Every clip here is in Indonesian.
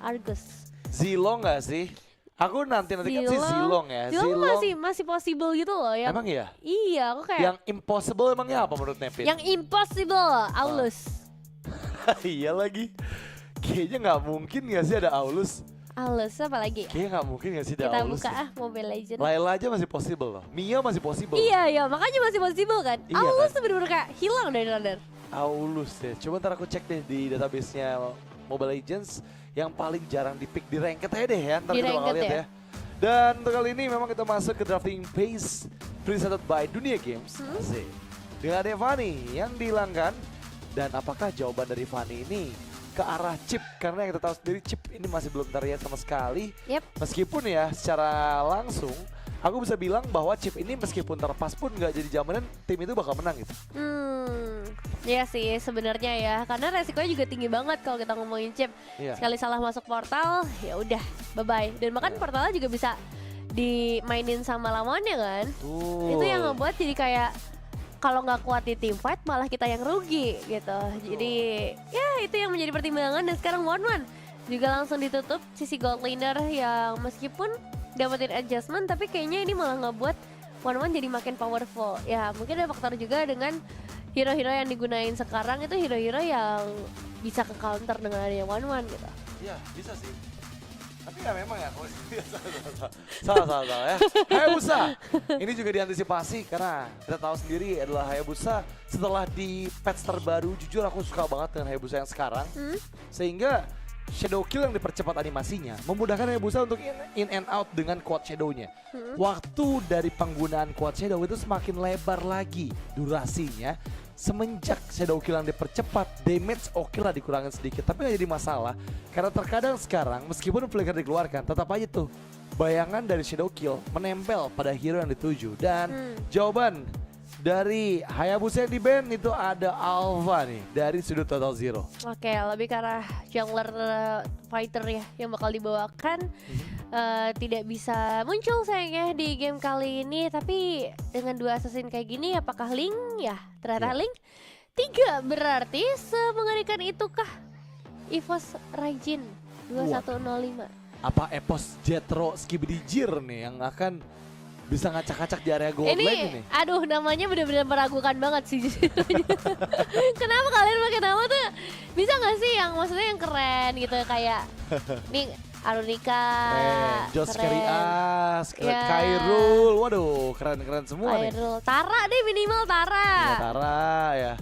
Argus. Zilong gak sih? Aku nanti kan sih Zilong ya. Zilong masih possible gitu loh yang. Emang iya? Iya, aku kayak. Yang impossible emangnya apa menurut Nepin? Yang impossible, Aulus. Iya lagi. Kayaknya nggak mungkin gak sih ada Aulus? Aulus apa lagi? Kayaknya nggak mungkin gak sih ada Kita Aulus? buka Mobile Legends. Layla aja masih possible loh. Mia masih possible. Iya, makanya masih possible kan. Iya Aulus kan? tuh bener-bener kayak hilang dari radar. Aulus ya. Coba ntar aku cek deh di database-nya Mobile Legends yang paling jarang di-pick di ranked aja deh ya. Ntar Di kita bakal ranked lihat ya. Dan untuk kali ini memang kita masuk ke drafting phase presented by Dunia Games. Asik. Dengan ada Fanny yang dihilangkan. Dan apakah jawaban dari Fanny ini ke arah chip? Karena yang kita tahu sendiri chip ini masih belum terlihat sama sekali. Yep. Meskipun ya secara langsung aku bisa bilang bahwa chip ini meskipun terlepas pun nggak jadi jaminan tim itu bakal menang gitu. Iya sih sebenarnya ya, karena resikonya juga tinggi banget kalau kita ngomongin chip. Iya. Sekali salah masuk portal, ya udah, bye bye. Dan bahkan portalnya juga bisa dimainin sama lawannya kan. Itu yang ngebuat jadi kayak kalau nggak kuat di team fight malah kita yang rugi gitu. Jadi ya itu yang menjadi pertimbangan dan sekarang 1-1 juga langsung ditutup sisi gold laner yang meskipun dapetin adjustment tapi kayaknya ini malah ngebuat 1-1 jadi makin powerful. Ya mungkin ada faktor juga dengan hero-hero yang digunain sekarang itu hero-hero yang bisa ke counter dengan adanya 1-1 gitu. Iya bisa sih. Tapi ya memang ya salah ya. Hayabusa ini juga diantisipasi karena kita tahu sendiri adalah Hayabusa setelah di patch terbaru. Jujur aku suka banget dengan Hayabusa yang sekarang. Sehingga Shadow Kill yang dipercepat animasinya memudahkan Hayabusa untuk in and out dengan quad shadow-nya. Waktu dari penggunaan quad shadow itu semakin lebar lagi durasinya. Semenjak Shadow Kill yang dipercepat, damage oke lah dikurangin sedikit. Tapi gak jadi masalah, karena terkadang sekarang meskipun flicker dikeluarkan, tetap aja tuh bayangan dari Shadow Kill menempel pada hero yang dituju. Dan jawaban dari Hayabusa yang di-ban itu ada Alpha nih, dari sudut Total Zero. Oke, lebih ke arah jungler fighter ya yang bakal dibawakan. Tidak bisa muncul sayangnya di game kali ini. Tapi dengan 2 assassin kayak gini apakah Link ya? Ternyata Link 3 berarti semengerikan itukah EVOS Raijin 2105? Apa Epos Jetro Skibidi-Jir nih yang akan bisa ngacak-ngacak di area gold lane ini? Aduh namanya benar-benar meragukan banget sih. Kenapa kalian pakai nama tuh? Bisa gak sih yang maksudnya yang keren gitu kayak nih Arunika, Josh keren. Kerias, Ya. Kairul, waduh keren-keren semua nih. Kairul, Tara deh minimal Tara. Ya, Tara ya.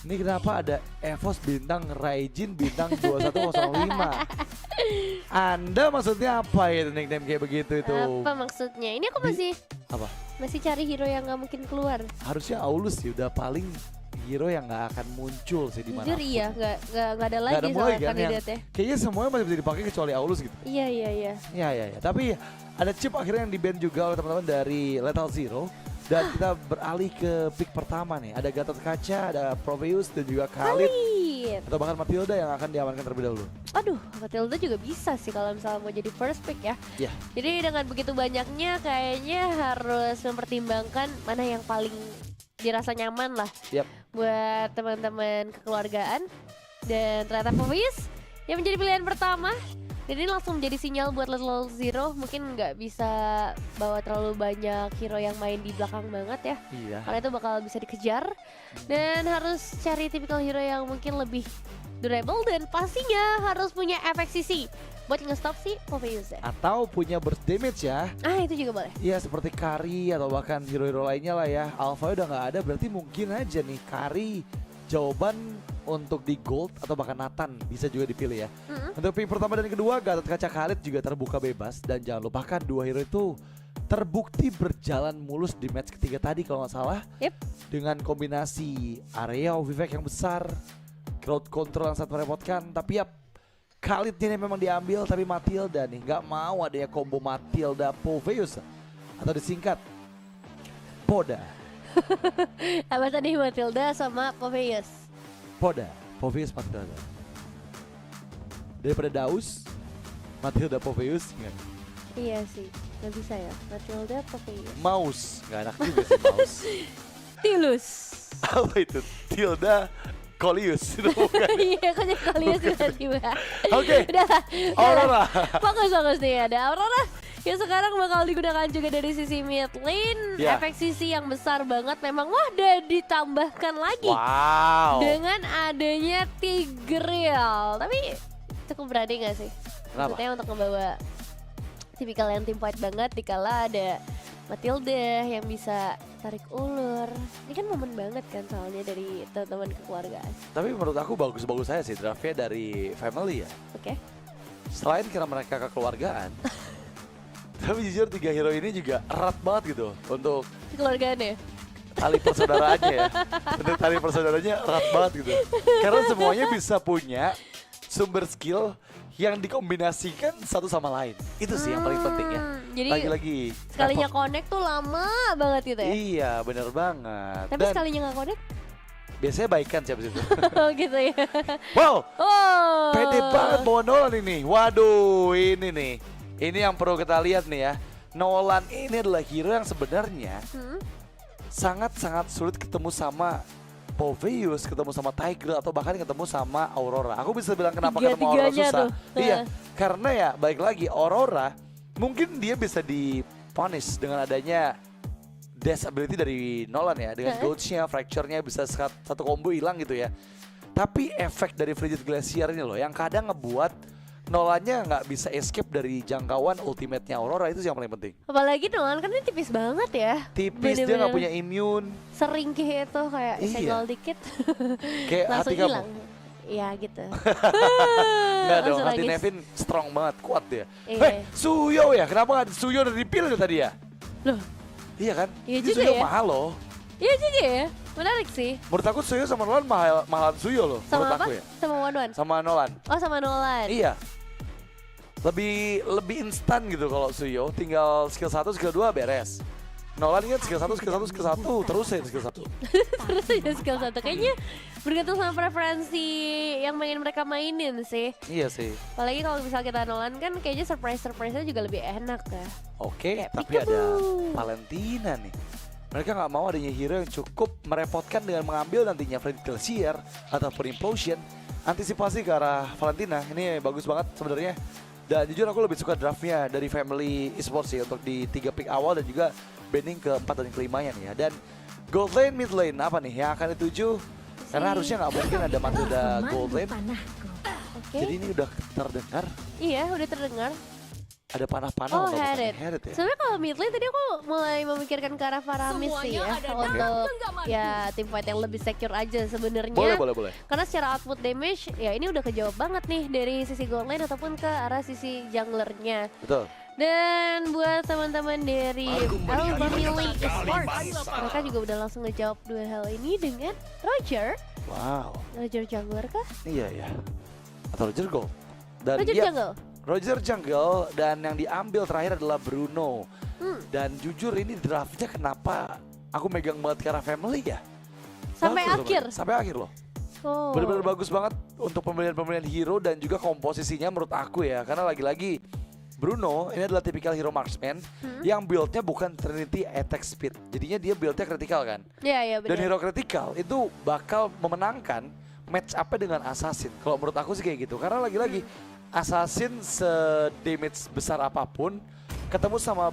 Ini kenapa ada Evos bintang Raijin bintang 2105? Anda maksudnya apa ya nickname kayak begitu itu? Apa maksudnya? Ini aku masih cari hero yang nggak mungkin keluar. Harusnya Aulus sih udah paling hero yang nggak akan muncul sih di mana. Jujur iya, nggak ada lagi ada mulai soalnya kan yang kandidatnya. kayaknya semuanya masih bisa dipakai kecuali Aulus gitu. Iya. Ya. Tapi ada chip akhirnya yang di-ban juga oleh teman-teman dari Lethal Zero. Dan kita beralih ke pick pertama nih. Ada Gatot Kaca, ada Proveus dan juga Khalid. Atau bahkan Matilda yang akan diamankan terlebih dahulu. Aduh, Matilda juga bisa sih kalau misalnya mau jadi first pick ya. Iya. Jadi dengan begitu banyaknya kayaknya harus mempertimbangkan mana yang paling dirasa nyaman lah. Yap. Buat teman-teman kekeluargaan. Dan ternyata Proveus yang menjadi pilihan pertama. Dan ini langsung menjadi sinyal buat Lethal Zero. Mungkin nggak bisa bawa terlalu banyak hero yang main di belakang banget ya. Iya. Karena itu bakal bisa dikejar. Dan harus cari tipikal hero yang mungkin lebih durable. Dan pastinya harus punya efek CC buat nge-stop si Proveus ya. Atau punya burst damage ya. Itu juga boleh. Iya seperti Kari atau bahkan hero-hero lainnya lah ya. Alpha udah nggak ada berarti mungkin aja nih Kari jawaban untuk di gold atau bahkan Nathan bisa juga dipilih ya. Untuk pick pertama dan kedua Gatot Kaca Khalid juga terbuka bebas. Dan jangan lupakan dua hero itu terbukti berjalan mulus di match ketiga tadi kalau nggak salah. Yep. Dengan kombinasi area Vivek yang besar, crowd control yang sangat merepotkan. Tapi ya Khalid ini memang diambil tapi Matilda nih nggak mau adanya combo Matilda Proveus atau disingkat Poda. Apa tadi Matilda sama Proveus? Poda, Proveus Matilda. Daripada Daus, Matilda Proveus enggak. Iya sih, nggak bisa ya. Matilda Proveus. Mouse, nggak enak juga sih mouse. Tilus. Apa itu? Tilda Kolius itu bukan. Iya, kok jadi Kalius tiba-tiba. Oke. Udah lah. Aurora. Fokus nih, ada Aurora yang sekarang bakal digunakan juga dari sisi mid lane. Ya. Efek sisi yang besar banget memang udah ditambahkan lagi Wow. dengan adanya Tigreal. Tapi cukup berani gak sih? Kenapa? Maksudnya untuk ngebawa tipikal yang team fight banget dikala ada Matilda yang bisa tarik ulur. Ini kan momen banget kan soalnya dari teman-teman kekeluargaan. Tapi menurut aku bagus-bagus saya sih draftnya dari family ya. Oke. Selain karena mereka kekeluargaan. Tapi jujur 3 hero ini juga erat banget gitu untuk Kekeluargaan ya? tali persaudaraannya ya. Untuk tali persaudaraannya erat banget gitu. Karena semuanya bisa punya sumber skill yang dikombinasikan satu sama lain. Itu sih yang paling penting ya. Jadi Lagi-lagi sekalinya repot. connect tuh lama banget gitu ya? Iya bener banget. Tapi Dan sekalinya nggak connect? biasanya baikan siapa sih itu. Oh gitu ya? Wow, Oh. pede banget bawa Nolan ini. Waduh, ini nih. Ini yang perlu kita lihat nih ya. Nolan ini adalah hero yang sebenarnya sangat-sangat sulit ketemu sama Poveus, ketemu sama Tiger, atau bahkan ketemu sama Aurora. Aku bisa bilang kenapa ketemu Aurora Tiga-tiganya susah. tuh. Iya, karena ya baik lagi Aurora mungkin dia bisa di-punish dengan adanya dash ability dari Nolan ya. Dengan gouge-nya, fracture-nya bisa satu combo hilang gitu ya. Tapi efek dari Frigid Glacier ini loh yang kadang ngebuat Nolannya nggak bisa escape dari jangkauan ultimate-nya Aurora. Itu sih yang paling penting. Apalagi Nolan kan ini tipis banget ya. Tipis, dia nggak punya immune. Sering itu kayak Iya. senggol dikit Kayak langsung hati kamu. hilang. Iya gitu. Enggak dong, Langsung hati nangis. Nevin strong banget, kuat dia. Iya. Suyo ya, kenapa nggak Suyo udah dipilih tadi ya? Loh, Iya kan? Iya Ini juga Suyo ya. mahal loh. iya juga ya. Menarik sih. Menurut aku Suyo sama Nolan mahalan Suyo loh. Sama menurut apa? aku ya. Sama One One. Sama Nolan. Oh sama Nolan. Iya. Lebih instan gitu kalau Suyo, tinggal skill 1, skill 2 beres. Nolan kan skill 1, skill 1, skill 1, terus ya skill 1. Terus aja skill satu. Kayaknya bergantung sama preferensi yang pengen mereka mainin sih. Iya sih. Apalagi kalau misal kita Nolan kan kayaknya surprise-nya juga lebih enak ya. Oke, Kayak tapi ada peekaboo. Valentina nih. Mereka nggak mau adanya hero yang cukup merepotkan dengan mengambil nantinya Frigid Glacier ataupun Implosion. Antisipasi ke arah Valentina, ini bagus banget sebenarnya. Dan jujur aku lebih suka draftnya dari Family Esports sih untuk di 3 pick awal dan juga banding ke-4 dan ke-5-nya nih ya. Dan gold lane, mid lane apa nih yang akan dituju? Karena harusnya nggak mungkin ada Matilda gold lane. Oke. Jadi ini udah terdengar Iya, udah terdengar. ada panah-panah Oh, atau bukan Harriet. Harriet ya. Sebenarnya kalau mid lane tadi aku mulai memikirkan ke arah Faramis sih ya untuk ya team fight yang lebih secure aja sebenarnya. Boleh. Karena secara output damage ya ini udah kejawab banget nih dari sisi gold lane ataupun ke arah sisi junglernya. Betul. Dan buat teman-teman dari Alba Millie Esports, mereka juga udah langsung ngejawab dua hal ini dengan Roger. Wow. Roger jungler kah? Iya ya. Atau Roger Gold. Dan Roger dia jungle? Roger Jungle dan yang diambil terakhir adalah Bruno. Dan jujur ini draftnya kenapa aku megang banget ke arah family ya? Sampai Bagus akhir? loh, sampai akhir loh. Oh. Benar-benar bagus banget untuk pemilihan hero dan juga komposisinya menurut aku ya. Karena lagi-lagi Bruno ini adalah tipikal hero marksman yang build-nya bukan Trinity attack speed. Jadinya dia build-nya critical kan. Iya Dan benar. hero critical itu bakal memenangkan match up dengan assassin. Kalau menurut aku sih kayak gitu. Karena lagi-lagi assassin se-damage besar apapun ketemu sama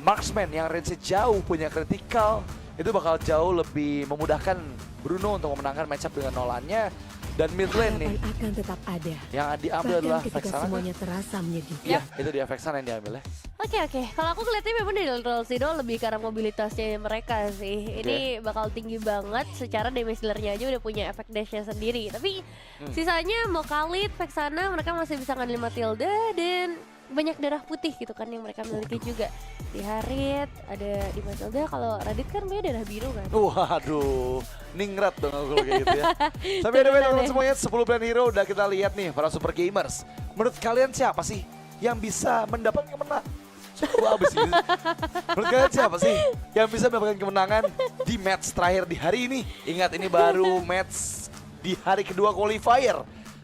marksman yang range jauh punya critical, itu bakal jauh lebih memudahkan Bruno untuk memenangkan match up dengan Nolannya. Dan mid lane nih Harapan akan tetap ada. yang diambil Bahkan adalah ketika Vexana. semuanya terasa menyedihkan. Iya, itu dia Vexana yang diambil ya. Oke. Kalau aku ngeliatnya memang dari Rolsido lebih karena mobilitasnya mereka sih. Ini bakal tinggi banget. Secara damage dealer-nya aja udah punya efek dash-nya sendiri. Tapi sisanya mau Khalid, Vexana mereka masih bisa ngandelin Matilda dan banyak darah putih gitu kan yang mereka miliki juga. Di Harriet, ada di Matilda. Kalau Radit kan punya darah biru kan. Waduh, ningrat dong aku kalau kayak gitu ya. Tapi anyway teman-teman semuanya, 10 brand hero udah kita lihat nih para super gamers. Menurut kalian siapa sih yang bisa mendapatkan kemenangan? Cukup habis ini. Menurut kalian siapa sih yang bisa mendapatkan kemenangan di match terakhir di hari ini? Ingat ini baru match di hari kedua qualifier.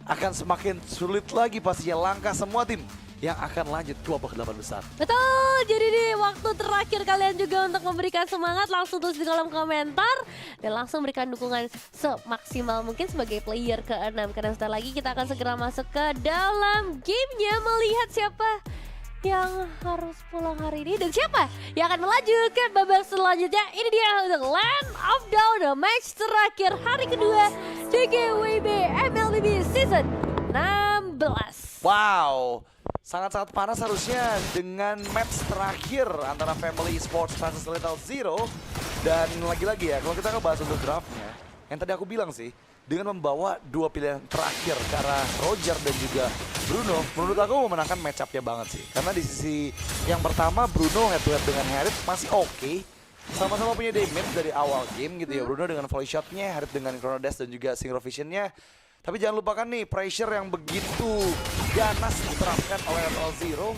Akan semakin sulit lagi pastinya, langkah semua tim yang akan lanjut ke babak 8 besar. Betul, jadi di waktu terakhir kalian juga untuk memberikan semangat langsung tulis di kolom komentar dan langsung berikan dukungan semaksimal mungkin sebagai player ke-6 karena setelah lagi kita akan segera masuk ke dalam gamenya melihat siapa yang harus pulang hari ini dan siapa yang akan melaju ke babak selanjutnya. Ini dia untuk Land of Dawn, match terakhir hari kedua DKWB MLBB Season 16. Wow, sangat-sangat panas harusnya dengan match terakhir antara Family Esports versus Lethal Zero. Dan lagi-lagi ya, kalau kita ngebahas untuk draftnya, yang tadi aku bilang sih, dengan membawa dua pilihan terakhir ke arah Roger dan juga Bruno, menurut aku memenangkan match up-nya banget sih. Karena di sisi yang pertama Bruno head to head dengan Harith masih oke. Sama-sama punya damage dari awal game gitu ya. Bruno dengan volley shot-nya, Harith dengan Chrono Dash dan juga Synchro Vision-nya. Tapi jangan lupakan nih, pressure yang begitu ganas diterapkan oleh Lethal Zero.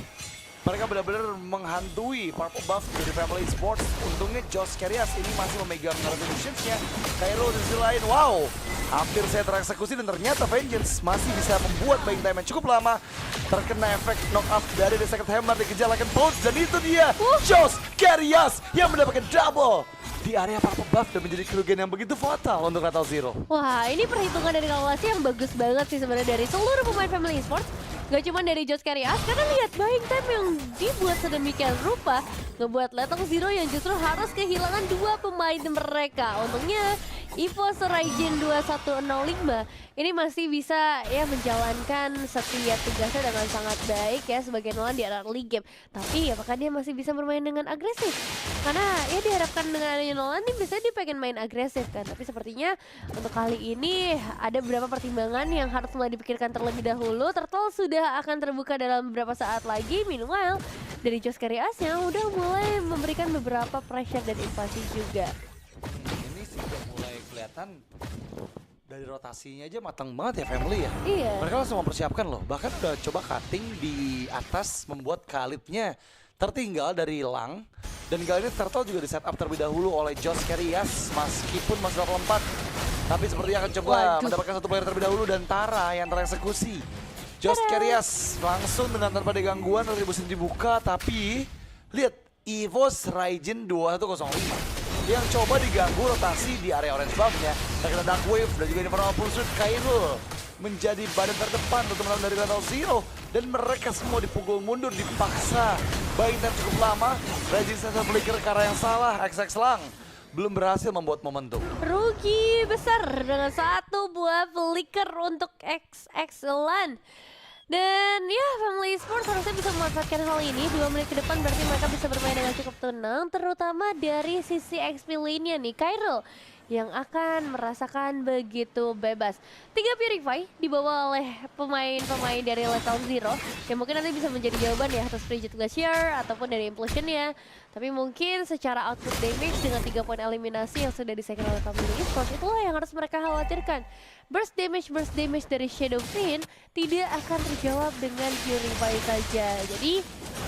Mereka benar-benar menghantui Purple Buff dari Family Sports. Untungnya Josh Karias ini masih memegang resolutions-nya. Kairo di sisi lain, wow, hampir saya tereksekusi dan ternyata Vengeance masih bisa membuat buying time yang cukup lama. Terkena efek knock off dari The Second Hammer dikejar Lycan Bolt. Dan itu dia, Josh Karias yang mendapatkan double di area Purple Buff dan menjadi kerugian yang begitu fatal untuk Lethal Zero. Wah, ini perhitungan dari kalkulasi yang bagus banget sih sebenarnya dari seluruh pemain Family Esports. Gak cuma dari Josh Karias, karena lihat buying time yang dibuat sedemikian rupa ngebuat Lethal Zero yang justru harus kehilangan dua pemain mereka. Untungnya EVOS Raijin 2105 ini masih bisa ya menjalankan setiap tugasnya dengan sangat baik ya sebagai Nolan di early game. Tapi apakah dia masih bisa bermain dengan agresif? Karena ya diharapkan dengan adanya Nolan nih biasanya dia pengen main agresif kan. Tapi sepertinya untuk kali ini ada beberapa pertimbangan yang harus mulai dipikirkan terlebih dahulu. Turtle sudah akan terbuka dalam beberapa saat lagi. Meanwhile dari Josh Karias yang udah mulai memberikan beberapa pressure dan invasi juga. Ini sih udah mulai kelihatan dari rotasinya aja matang banget ya Family ya. Iya. Mereka langsung mempersiapkan loh. Bahkan udah coba cutting di atas membuat Khalidnya tertinggal dari Lang. Dan kali ini Turtle juga di setup terlebih dahulu oleh Josh Karias meskipun masih level 4. Tapi sepertinya akan coba mendapatkan satu player terlebih dahulu dan Tara yang tereksekusi. Josh Karias langsung dengan tanpa ada gangguan retribution dibuka tapi lihat EVOS Raijin 2105 yang coba diganggu rotasi di area orange buff-nya. Terkena Dark Wave dan juga Infernal Pursuit. Kairul menjadi badan terdepan untuk melawan dari Lethal Zero. Dan mereka semua dipukul mundur, dipaksa. Buying time cukup lama. Raijin sensor flicker ke arah yang salah. XX Lang belum berhasil membuat momentum. Rugi besar dengan satu buah flicker untuk XX Lan. Dan ya Family Esports harusnya bisa memanfaatkan hal ini. 2 menit ke depan berarti mereka bisa bermain dengan cukup tenang. Terutama dari sisi XP lane-nya nih Kairul yang akan merasakan begitu bebas. 3 Purify dibawa oleh pemain-pemain dari Lethal Zero yang mungkin nanti bisa menjadi jawaban ya atas Frigid Glacier ataupun dari Implosion-nya. Tapi mungkin secara output damage dengan 3 poin eliminasi yang sudah disegel oleh Family Esports itulah yang harus mereka khawatirkan. Burst damage dari Shadow Fiend tidak akan terjawab dengan Purify saja. Jadi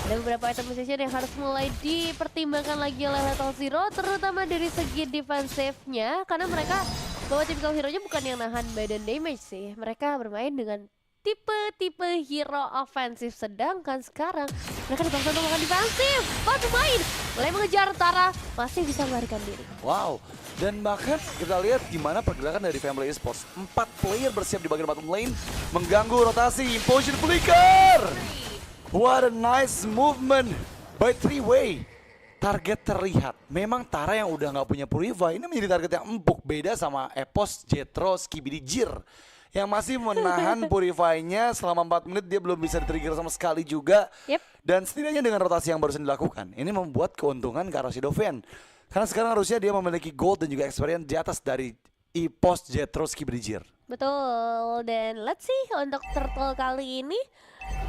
ada beberapa item position yang harus mulai dipertimbangkan lagi oleh Lethal Zero, terutama dari segi defensifnya, karena mereka bahwa typical hero-nya bukan yang nahan badan damage sih. Mereka bermain dengan tipe-tipe hero ofensif, sedangkan sekarang mereka dipaksa untuk melakukan defensif. Pemain mulai mengejar Tara, masih bisa melarikan diri. Wow, dan bahkan kita lihat gimana pergerakan dari Family Esports. 4 player bersiap di bagian bottom lane, mengganggu rotasi. Implosion Flicker! What a nice movement by 3-way. Target terlihat. Memang Tara yang udah nggak punya Purify ini menjadi target yang empuk. Beda sama Epos, Jetro, Skibidi Jir yang masih menahan Purify-nya selama 4 menit. Dia belum bisa di-trigger sama sekali juga. Dan setidaknya dengan rotasi yang barusan dilakukan, ini membuat keuntungan ke arah Shadowfen. Karena sekarang harusnya dia memiliki gold dan juga experience di atas dari Epos, Jetro, Skibidi Jir. Betul, dan let's see untuk Turtle kali ini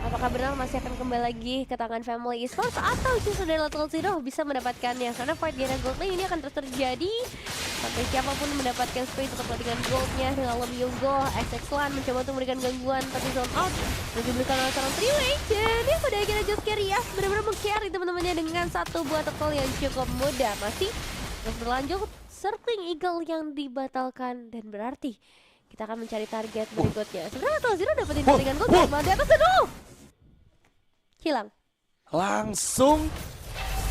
apakah benar masih akan kembali lagi ke tangan Family Esports atau justru dari Lethal Zero bisa mendapatkannya. Karena fight di arena gold lane ini akan terus terjadi sampai siapapun mendapatkan space untuk dengan goldnya dengan lebih unggul. XX Lan mencoba untuk memberikan gangguan tapi zone out dan diberikan oleh seorang 3-way. Dan ya pada akhirnya Josh Karias benar-benar meng-carry teman-temannya dengan satu buah turtle yang cukup mudah. Masih terus berlanjut circling eagle yang dibatalkan dan berarti kita akan mencari target berikutnya. Sebenarnya Lethal Zero dapetin jaringan gold cuma di atas dulu. hilang. Langsung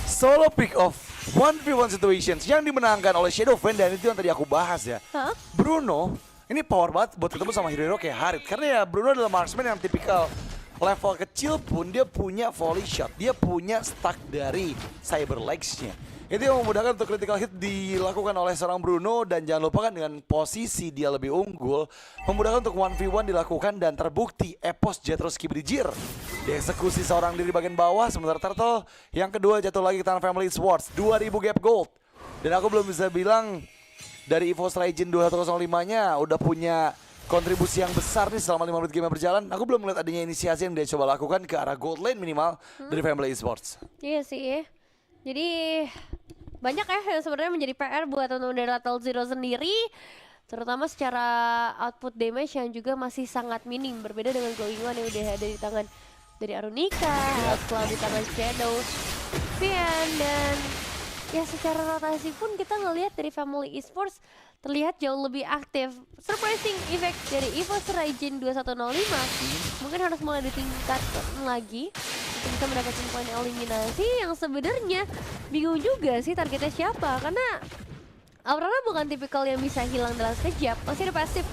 solo pick off 1v1 situations yang dimenangkan oleh Shadowfen, dan itu yang tadi aku bahas ya. Hah? Bruno ini power banget buat ketemu sama hero kayak Harit, karena ya Bruno adalah marksman yang tipikal level kecil pun dia punya volley shot, dia punya stack dari cyber legs-nya. Itu yang memudahkan untuk critical hit dilakukan oleh seorang Bruno, dan jangan lupa kan dengan posisi dia lebih unggul, memudahkan untuk 1v1 dilakukan, dan terbukti Epos Jethro Skibidi dieksekusi seorang diri bagian bawah, sementara Turtle yang kedua jatuh lagi ke tangan Family Swords, 2000 gap gold. Dan aku belum bisa bilang dari EVOS Legend 2105-nya udah punya kontribusi yang besar nih selama 5 menit game berjalan. Aku belum melihat adanya inisiasi yang dia coba lakukan ke arah gold lane minimal dari Family Esports. Iya sih. Jadi banyak ya yang sebenarnya menjadi PR buat teman-teman dari Rattle Zero sendiri, terutama secara output damage yang juga masih sangat minim, berbeda dengan Glowing One yang udah ada di tangan dari Arunika, Cloud di tangan Shadow, Vian, dan ya secara rotasi pun kita ngelihat dari Family Esports terlihat jauh lebih aktif. Surprising effect dari EVOS Raijin 2105 mungkin harus mulai ditingkatkan lagi untuk bisa mendapatkan poin eliminasi, yang sebenarnya bingung juga sih targetnya siapa, karena Aurora bukan tipikal yang bisa hilang dalam sekejap, masih ada pasif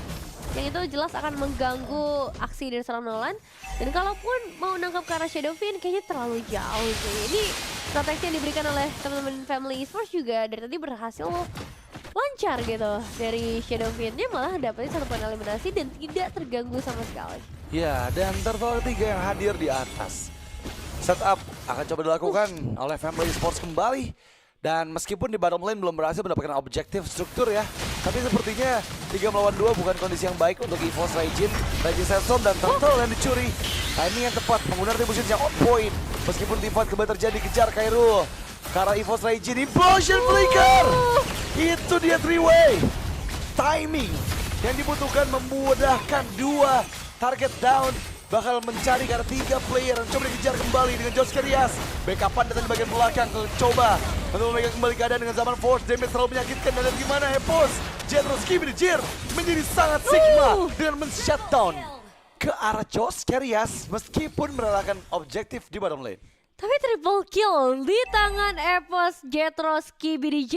yang itu jelas akan mengganggu aksi dari seorang Nolan. Dan kalaupun mau nangkap ke arah Shadowfiend kayaknya terlalu jauh sih. Ini proteksi yang diberikan oleh teman-teman Family Esports juga dari tadi berhasil lancar gitu. Dari Shadowfiend-nya malah dapetin 1 poin eliminasi dan tidak terganggu sama sekali. Ya, dan Turtle ketiga yang hadir di atas. Setup akan coba dilakukan oleh Family Esports kembali. Dan meskipun di bottom lane belum berhasil mendapatkan objektif struktur ya, tapi sepertinya 3 melawan 2 bukan kondisi yang baik untuk EVOS Raijin Sandstorm dan Turtle yang dicuri. Timing yang tepat, menggunakan retribution yang on point. Meskipun teamfight kembali terjadi, kejar Kairul. Karena EVOS Raijin Implosion Flicker. Itu dia 3-way. Timing yang dibutuhkan memudahkan 2 target down. Bakal mencari karena 3 player yang coba dikejar kembali dengan Josh Kerias. Backupan datang di bagian belakang, coba untuk memegang kembali keadaan dengan zaman force. Damage terlalu menyakitkan, dan gimana Epos Jethro Skibidi menjadi sangat Sigma dengan men-shutdown ke arah Josh Kerias meskipun merelakan objektif di bottom lane. Tapi triple kill di tangan Epos Jethro Skibidi.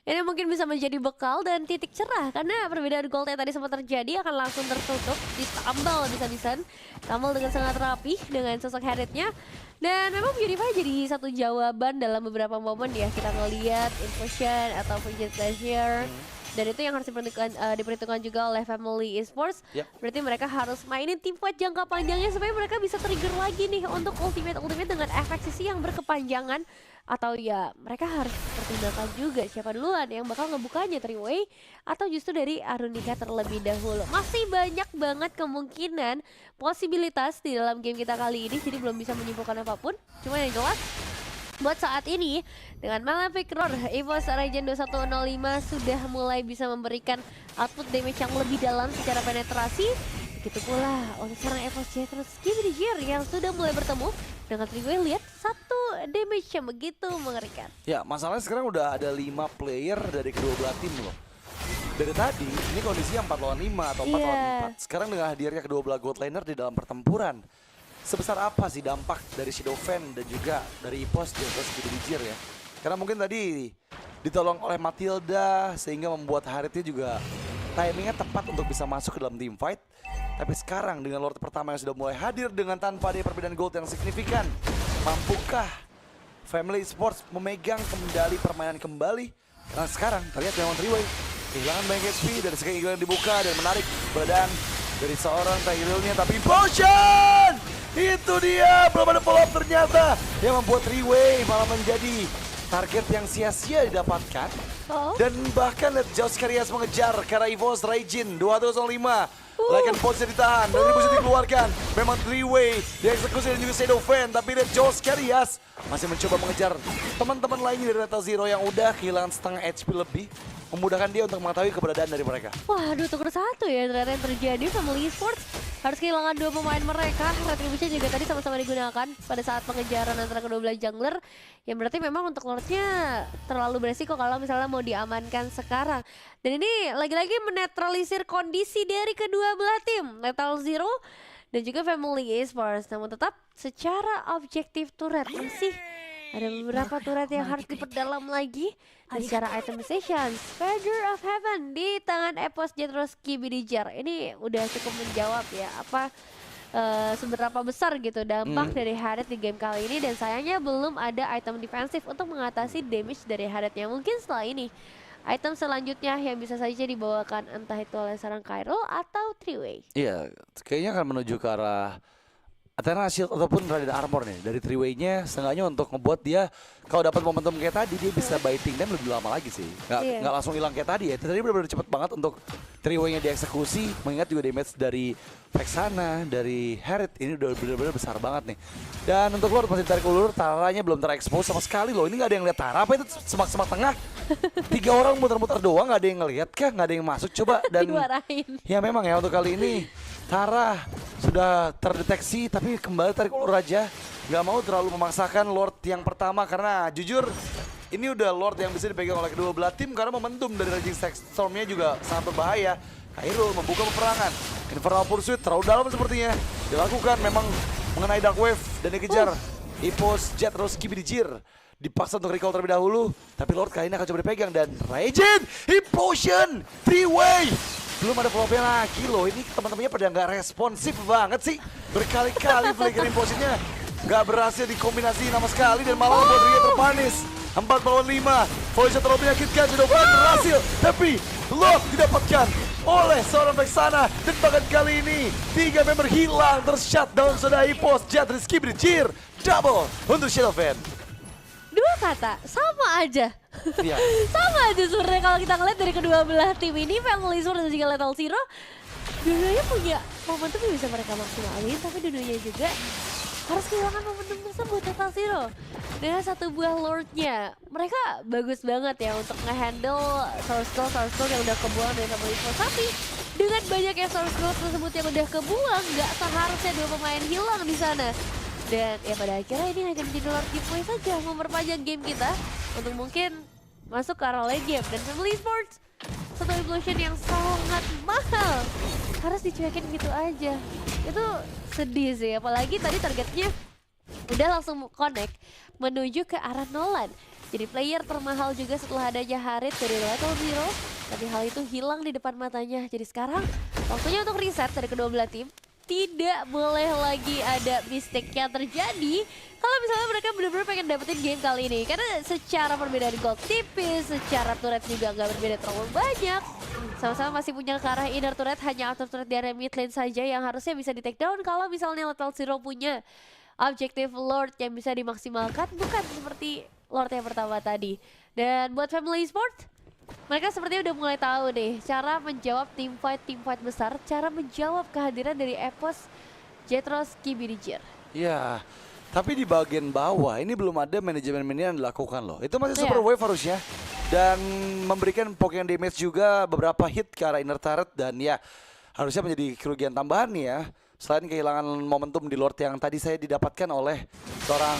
Ini mungkin bisa menjadi bekal dan titik cerah, karena perbedaan gold yang tadi sempat terjadi akan langsung tertutup, ditambal bisa-bisan. Tambal dengan sangat rapi dengan sosok Haritnya. Dan memang Beautify jadi satu jawaban dalam beberapa momen ya, kita ngeliat Infusion ataupun Jet Glacier. Dan itu yang harus diperhitungkan juga oleh Family Esports. Berarti mereka harus mainin team fight jangka panjangnya supaya mereka bisa trigger lagi nih untuk ultimate dengan efek sisi yang berkepanjangan. Atau ya mereka harus pertimbangkan juga siapa duluan yang bakal ngebukanya 3-way atau justru dari Arunika terlebih dahulu. Masih banyak banget kemungkinan posibilitas di dalam game kita kali ini, jadi belum bisa menyimpulkan apapun. Cuma yang jelas buat saat ini dengan Malefic Roar, EVOS Raijin 2105 sudah mulai bisa memberikan output damage yang lebih dalam secara penetrasi. Begitu pula oleh seorang EVOS Jethro Skibidi yang sudah mulai bertemu dengan 3-way. Lihat satu damage yang begitu mengerikan. Ya, masalahnya sekarang udah ada 5 player dari kedua belah tim loh. Dari tadi ini kondisinya 4 lawan 5 atau 4 lawan 4. Sekarang dengan hadirnya kedua belah gold laner di dalam pertempuran, sebesar apa sih dampak dari Shadowfen dan juga dari EVOS Jethro Skibidi ya? Karena mungkin tadi ditolong oleh Matilda sehingga membuat Haritnya juga timingnya tepat untuk bisa masuk ke dalam team fight. Tapi sekarang dengan Lord pertama yang sudah mulai hadir dengan tanpa ada perbedaan gold yang signifikan, mampukah Family Esports memegang kendali permainan kembali? Karena sekarang terlihat memang 3-way kehilangan banyak HP dan sekali yang dibuka dan menarik badan dari seorang Tyrellnya, tapi potion! Itu dia, belum ada follow up ternyata yang membuat 3-way malah menjadi target yang sia-sia didapatkan. Dan bahkan lihat Josh Kerias mengejar karena EVOS Raijin 2105. Lakukan posisi ditahan, dari posisi dikeluarkan. Memang 3-way dieksekusi dan juga Shadowfen, tapi lihat Josh Kerias masih mencoba mengejar teman-teman lainnya dari Rattle Zero yang udah kehilangan setengah HP lebih, memudahkan dia untuk mengetahui keberadaan dari mereka. Waduh, tuker satu ya ternyata yang terjadi. Family Esports harus kehilangan 2 pemain mereka. Retribution juga tadi sama-sama digunakan pada saat pengejaran antara kedua belah jungler. Yang berarti memang untuk Lordnya terlalu beresiko kalau misalnya mau diamankan sekarang. Dan ini lagi-lagi menetralisir kondisi dari kedua belah tim. Lethal Zero dan juga Family Esports. Namun tetap secara objektif turret masih ada beberapa turret yang harus diperdalam lagi. Dan secara itemization, Feather of Heaven di tangan Epos Jetros Kibidijar ini udah cukup menjawab ya apa seberapa besar gitu dampak dari Hadid di game kali ini. Dan sayangnya belum ada item defensif untuk mengatasi damage dari Hadidnya. Mungkin setelah ini item selanjutnya yang bisa saja dibawakan entah itu oleh seorang Kyril atau Three-Way. Iya, kayaknya akan menuju ke arah Athena Shield ataupun Radiant Armor nih. Dari Three-Way-nya setengahnya untuk ngebuat dia kalau dapat momentum kayak tadi dia bisa biting dan lebih lama lagi sih. Nggak langsung hilang kayak tadi ya. Tadi benar-benar cepet banget untuk Three-Way-nya dieksekusi. Mengingat juga damage dari Vexana, dari Hadid ini udah benar-benar besar banget nih. Dan untuk Lord masih ditarik ulur, Taranya belum terekspos sama sekali loh. Ini nggak ada yang lihat Tara, apa itu semak-semak tengah? 3 orang muter-muter doang, nggak ada yang ngelihat kah? Nggak ada yang masuk coba. Dan Diwarahin. ya memang ya untuk kali ini Tara sudah terdeteksi tapi kembali tarik ulur aja. Gak mau terlalu memaksakan Lord yang pertama karena jujur ini udah Lord yang bisa dipegang oleh kedua belah tim karena momentum dari Raging Storm-nya juga sangat berbahaya. Khairul membuka peperangan. Infernal Pursuit terlalu dalam sepertinya. Dilakukan memang mengenai Dark Wave dan dikejar. Epos Jetros Kibidijar dipaksa untuk recall terlebih dahulu. Tapi Lord kali ini akan coba dipegang dan Raging Implosion Three-Way. Belum ada follow-up lagi loh, ini teman-temannya pada nggak responsif banget sih. Berkali-kali flicker implosionnya nggak berhasil dikombinasi sama sekali dan malah membuat Ria terpanis. 4 melawan 5, Voice terlalu menyakitkan, sudah berhasil. Tapi lock didapatkan oleh seorang Vexana. Dan bahkan kali ini 3 member hilang, tershutdown sudah Epos Jetros Kibidijar. Double untuk Shadowfen. Dua kata, sama aja. Iya. Sama aja sebenarnya kalau kita ngeliat dari kedua belah tim ini, Family Esports dan juga Lethal Zero, dua-duanya punya momentum yang bisa mereka maksimalin, tapi dua-duanya juga harus kehilangan momentum tersebut. Lethal Zero dengan satu buah Lordnya, mereka bagus banget ya untuk ngehandle source goal yang udah kebuang dari Family Esports. Tapi dengan banyaknya source goal tersebut yang udah kebuang, nggak seharusnya dua pemain hilang di sana. Dan ya pada akhirnya ini hanya menjadi Lord giveaway saja, memperpanjang game kita untuk mungkin masuk ke arah late game. Dan Family Esports satu implosion yang sangat mahal harus dicuekin gitu aja. Itu sedih sih, apalagi tadi targetnya udah langsung connect menuju ke arah Nolan. Jadi player termahal juga setelah adanya Hadid dari Lethal Zero, tapi hal itu hilang di depan matanya. Jadi sekarang waktunya untuk reset dari kedua belah tim. Tidak boleh lagi ada mistake yang terjadi kalau misalnya mereka benar-benar pengen dapetin game kali ini. Karena secara perbedaan gold tipis, secara turret juga nggak berbeda terlalu banyak. Sama-sama masih punya ke arah inner turret, hanya outer turret di area mid lane saja yang harusnya bisa di take down kalau misalnya Lethal Zero punya objektif Lord yang bisa dimaksimalkan, bukan seperti Lord yang pertama tadi. Dan buat Family Esports, mereka sepertinya udah mulai tahu deh cara menjawab team fight besar, cara menjawab kehadiran dari Epos Jetros Kibidijar. Iya, tapi di bagian bawah ini belum ada manajemen yang dilakukan loh. Itu masih super wave harusnya. Dan memberikan poking damage juga beberapa hit ke arah inner turret. Dan ya harusnya menjadi kerugian tambahan nih ya. Selain kehilangan momentum di Lord yang tadi saya didapatkan oleh seorang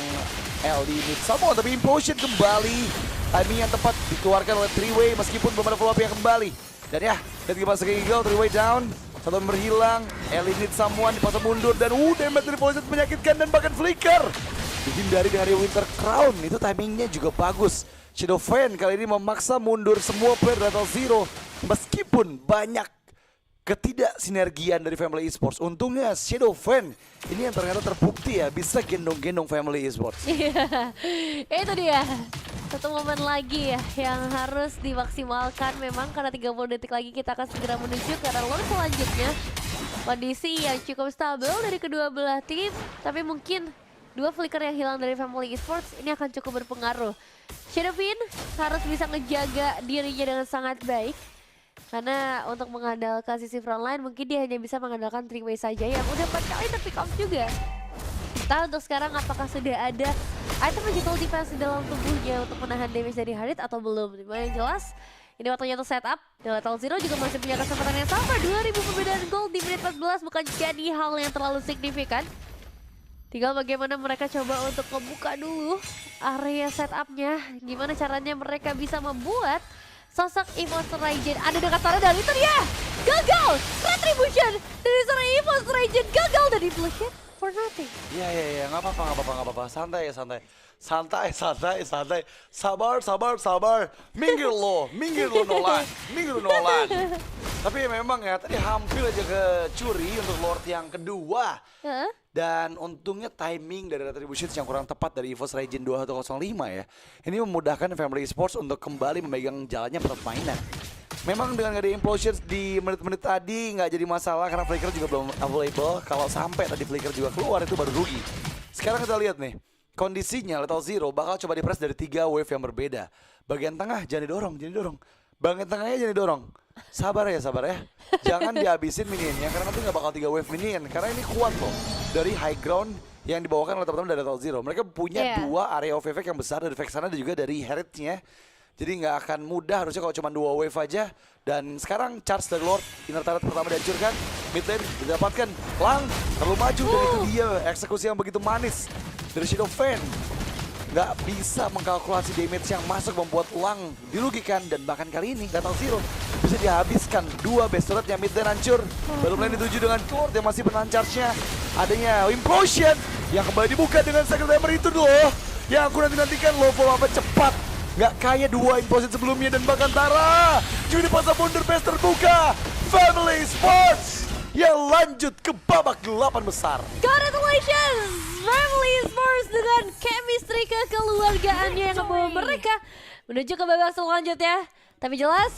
LD Midsommar. Tapi Implosion kembali. Timing yang tepat dikeluarkan oleh Three-Way meskipun belum ada follow up yang kembali. Dan ya, lihat gimana Second Eagle, Three-Way down. Satu member hilang, Elite Someone dipaksa mundur dan damage dari Poison menyakitkan dan bahkan flicker. Dihindari dengan Winter Crown, itu timingnya juga bagus. Shadowfen kali ini memaksa mundur semua player Lethal Zero meskipun banyak ketidaksinergian dari Family Esports. Untungnya Shadowfen ini yang ternyata terbukti ya bisa gendong-gendong Family Esports. Iya, itu dia. Satu momen lagi ya yang harus dimaksimalkan memang karena 30 detik lagi kita akan segera menuju ke arah Lord selanjutnya. Kondisi yang cukup stabil dari kedua belah tim, tapi mungkin dua flicker yang hilang dari Family Esports ini akan cukup berpengaruh. Shadowfen harus bisa ngejaga dirinya dengan sangat baik. Karena untuk mengandalkan sisi frontline mungkin dia hanya bisa mengandalkan Three-Way saja yang udah 4 kali terpick off juga. Entah untuk sekarang apakah sudah ada item magical defense di dalam tubuhnya untuk menahan damage dari Hadid atau belum. Dimana yang jelas ini waktunya untuk setup. Dan Lethal Zero juga masih punya kesempatan yang sama. 2000 perbedaan gold di menit 14 bukan jadi hal yang terlalu signifikan. Tinggal bagaimana mereka coba untuk membuka dulu area setupnya. Gimana caranya mereka bisa membuat sosok Imposter Raijin ada dekat sana dan itu dia gagal. Retribution dari seorang EVOS Legend gagal dan dipelihara for nothing. Iya, nggak apa-apa. Santai. Sabar. Minggir lo Nolan. Tapi memang ya, tadi hampir aja kecuri untuk Lord yang kedua. Heeh. Dan untungnya timing dari Retribution yang kurang tepat dari EVOS Legend 2105 ya. Ini memudahkan Family Esports untuk kembali memegang jalannya permainan. Memang dengan gak ada implosion di menit-menit tadi nggak jadi masalah karena Flicker juga belum available. Kalau sampai tadi Flicker juga keluar itu baru rugi. Sekarang kita lihat nih, kondisinya Lethal Zero bakal coba di-press dari 3 wave yang berbeda. Bagian tengah jangan didorong. Bagian tengahnya jangan didorong. Sabar ya. Jangan dihabisin minionnya karena nanti nggak bakal 3 wave minion. Karena ini kuat loh dari high ground yang dibawakan oleh teman-teman dari Lethal Zero. Mereka punya 2 area of effect yang besar dari Vexana dan juga dari Herald-nya. Jadi nggak akan mudah harusnya kalau cuma 2 wave aja. Dan sekarang charge dari Lord, inner turret pertama dihancurkan. Mid lane didapatkan, Lang terlalu maju dan itu dia eksekusi yang begitu manis dari Shadow Fan. Nggak bisa mengkalkulasi damage yang masuk membuat Lang dirugikan. Dan bahkan kali ini Lethal Zero bisa dihabiskan 2 base turret yang mid lane hancur. Baru lane dituju dengan Lord yang masih menahan charge-nya. Adanya Implosion yang kembali dibuka dengan Second Hammer itu loh. Yang aku nantikan low follow apa cepat. Nggak kayak 2 implosion sebelumnya dan bahkan Tara juga dipaksa mundur base terbuka. Family Sports yang lanjut ke babak 8 besar. Congratulations Family Sports dengan chemistry kekeluargaannya yang membawa mereka menuju ke babak selanjutnya. Tapi jelas